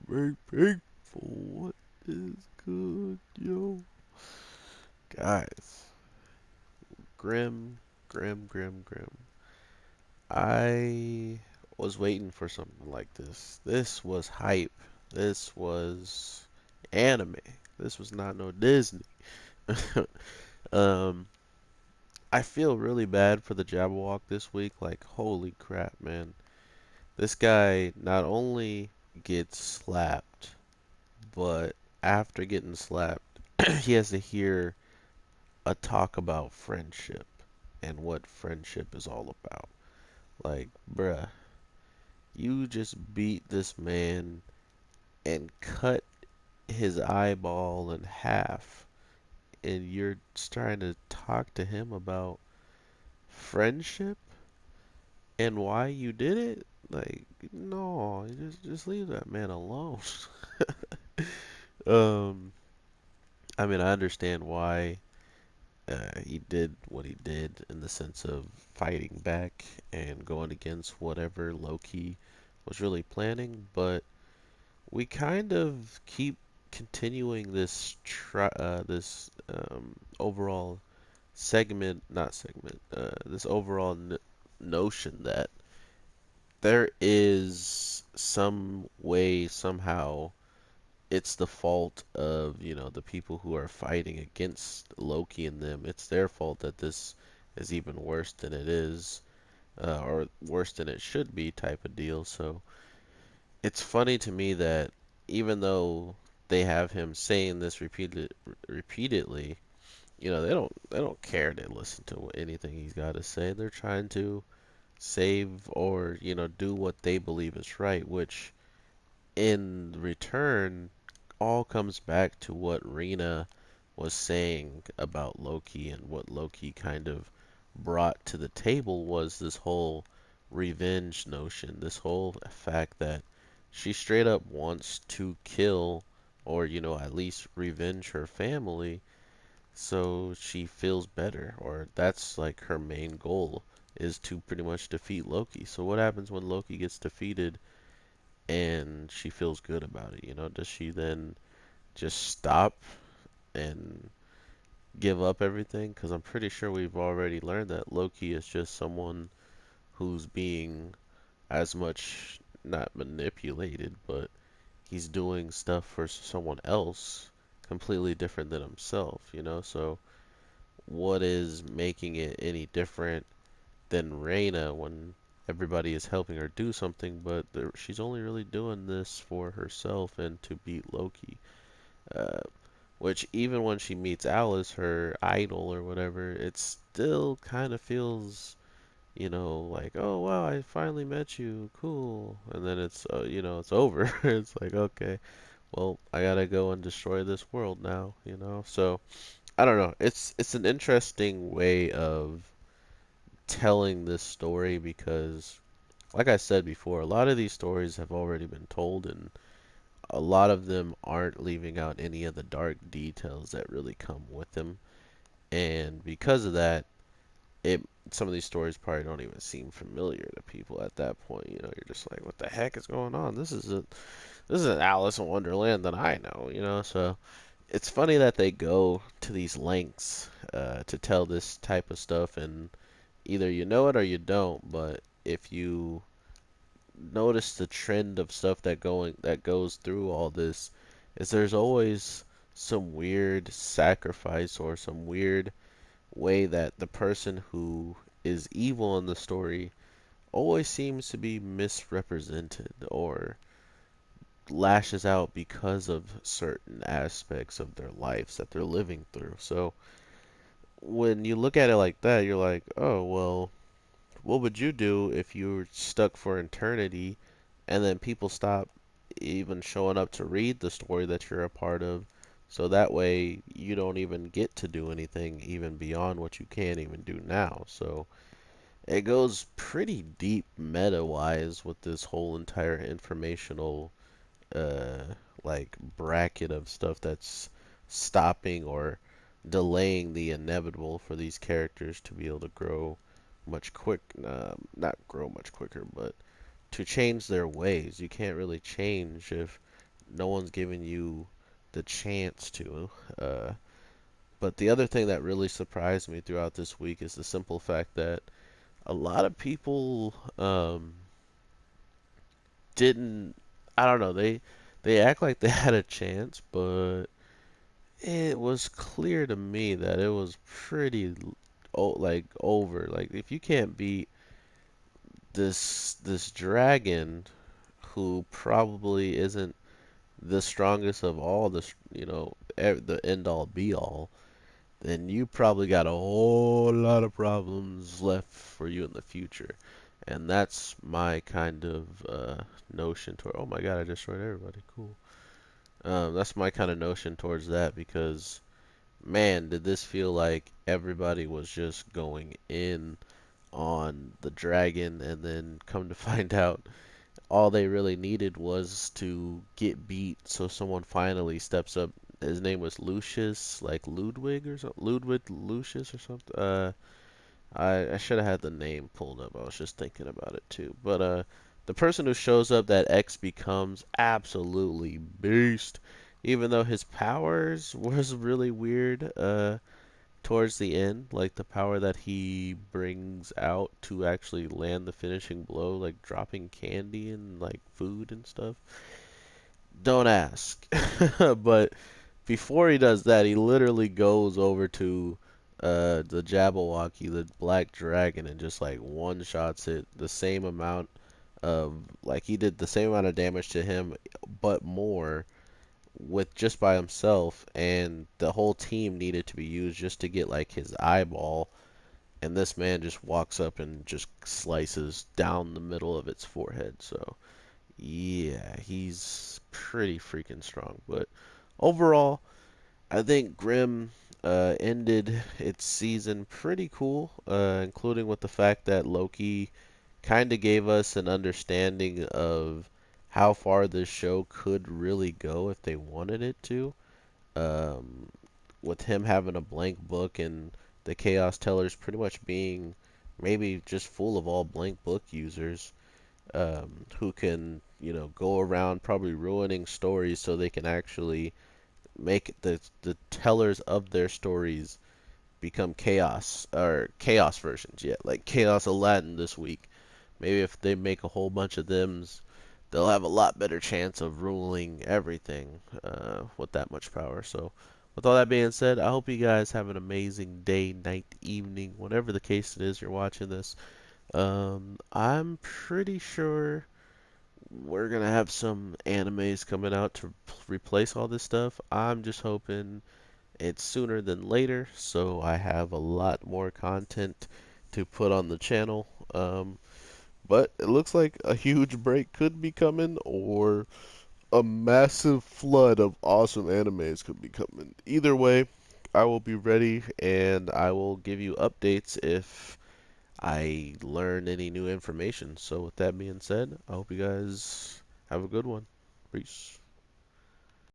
Very painful. What is good, yo? Guys, grim. I was waiting for something like this. This was hype. This was anime. This was not no Disney. um, I feel really bad for the Jabberwock this week. Like, holy crap, man. This guy not only gets slapped, but after getting slapped, he has to hear a talk about friendship and what friendship is all about. Like, bruh, you just beat this man and cut his eyeball in half, and you're trying to talk to him about friendship and why you did it? Like, no, just leave that man alone. um, I mean, I understand why he did what he did in the sense of fighting back and going against whatever Loki was really planning, but we kind of keep continuing this overall not segment, this overall notion that there is some way, somehow, it's the fault of, the people who are fighting against Loki and them. It's their fault that this is even worse than it is, or worse than it should be, type of deal. So it's funny to me that even though they have him saying this repeatedly, they don't care to listen to anything he's got to say. They're trying to save or do what they believe is right, which in return all comes back to what Rena was saying about Loki, and what Loki kind of brought to the table was this whole revenge notion, this whole fact that she straight up wants to kill or at least revenge her family, so she feels better, or that's like her main goal, is to pretty much defeat Loki. So what happens when Loki gets defeated and she feels good about it? Does she then just stop and give up everything? Because I'm pretty sure we've already learned that Loki is just someone who's being as much not manipulated, but he's doing stuff for someone else completely different than himself. So what is making it any different than Reyna when everybody is helping her do something, but she's only really doing this for herself and to beat Loki. Uh, which even when she meets Alice, her idol or whatever, it still kind of feels, like, oh wow, I finally met you, cool. And then it's over. It's like, okay, well, I gotta go and destroy this world now. So I don't know. It's an interesting way of telling this story because, like I said before, a lot of these stories have already been told, and a lot of them aren't leaving out any of the dark details that really come with them. And because of that, it some of these stories probably don't even seem familiar to people at that point. You're just like, what the heck is going on? This is an Alice in Wonderland that I know. So it's funny that they go to these lengths to tell this type of stuff, and either you know it or you don't. But if you notice the trend of stuff that goes through all this, is there's always some weird sacrifice or some weird way that the person who is evil in the story always seems to be misrepresented or lashes out because of certain aspects of their lives that they're living through. So when you look at it like that, you're like, oh, well, what would you do if you were stuck for eternity and then people stop even showing up to read the story that you're a part of? So that way you don't even get to do anything even beyond what you can even do now. So it goes pretty deep meta wise with this whole entire informational uh like bracket of stuff that's stopping or delaying the inevitable for these characters to be able to grow not grow much quicker, but to change their ways. You can't really change if no one's giving you the chance to. Uh, but the other thing that really surprised me throughout this week is the simple fact that a lot of people didn't. I don't know. They act like they had a chance, but it was clear to me that it was pretty like over. Like if you can't beat this dragon who probably isn't the strongest of all the the end all be all, then you probably got a whole lot of problems left for you in the future. And that's my kind of notion toward. Oh my God, I destroyed everybody. Cool. That's my kind of notion towards that because man, did this feel like everybody was just going in on the dragon, and then come to find out all they really needed was to get beat so someone finally steps up. His name was Lucius, like Ludwig or something. Ludwig Lucius or something. I should have had the name pulled up. I was just thinking about it too. But the person who shows up that X becomes absolutely beast, even though his powers was really weird. Towards the end, like the power that he brings out to actually land the finishing blow, like dropping candy and like food and stuff. Don't ask. But before he does that, he literally goes over to the Jabberwocky, the black dragon, and just like one shots it the same amount of like he did the same amount of damage to him, but more with just by himself, and the whole team needed to be used just to get like his eyeball, and this man just walks up and just slices down the middle of its forehead. So yeah, he's pretty freaking strong. But overall, I think Grimm ended its season pretty cool, including with the fact that Loki kind of gave us an understanding of how far this show could really go if they wanted it to. Um, with him having a blank book and the Chaos Tellers pretty much being maybe just full of all blank book users who can, go around probably ruining stories so they can actually make the tellers of their stories become chaos or chaos versions. Yeah, like Chaos Aladdin this week. Maybe if they make a whole bunch of them, they'll have a lot better chance of ruling everything with that much power. So, with all that being said, I hope you guys have an amazing day, night, evening, whatever the case it is you're watching this. I'm pretty sure we're gonna have some animes coming out to replace all this stuff. I'm just hoping it's sooner than later, so I have a lot more content to put on the channel. But it looks like a huge break could be coming, or a massive flood of awesome animes could be coming. Either way, I will be ready and I will give you updates if I learn any new information. So, with that being said, I hope you guys have a good one. Peace.